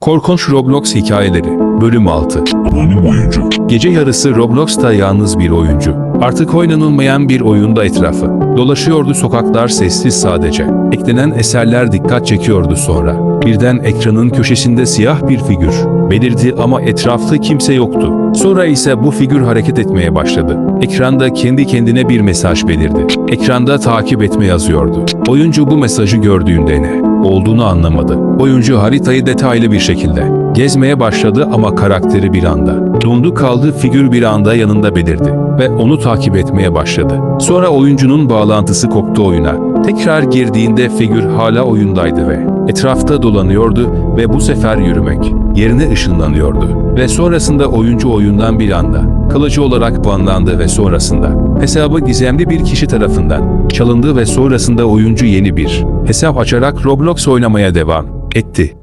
Korkunç Roblox Hikayeleri Bölüm 6. Anonim oyuncu. Gece yarısı Roblox'ta yalnız bir oyuncu. Artık oynanılmayan bir oyunda etrafı. Dolaşıyordu sokaklar sessiz sadece. Eklenen eserler dikkat çekiyordu sonra. Birden ekranın köşesinde siyah bir figür belirdi ama etrafta kimse yoktu. Sonra ise bu figür hareket etmeye başladı. Ekranda kendi kendine bir mesaj belirdi. Ekranda takip etme yazıyordu. Oyuncu bu mesajı gördüğünde ne olduğunu anlamadı. Oyuncu haritayı detaylı bir şekilde gezmeye başladı ama karakteri bir anda dondu kaldı. Figür bir anda yanında belirdi ve onu takip etmeye başladı. Sonra oyuncunun bağlantısı koptu oyuna. Tekrar girdiğinde figür hala oyundaydı ve etrafta dolanıyordu ve bu sefer yürümek yerine ışınlanıyordu. Ve sonrasında oyuncu oyundan bir anda kalıcı olarak banlandı ve sonrasında hesabı gizemli bir kişi tarafından çalındı ve sonrasında oyuncu yeni bir hesap açarak Roblox oynamaya devam etti.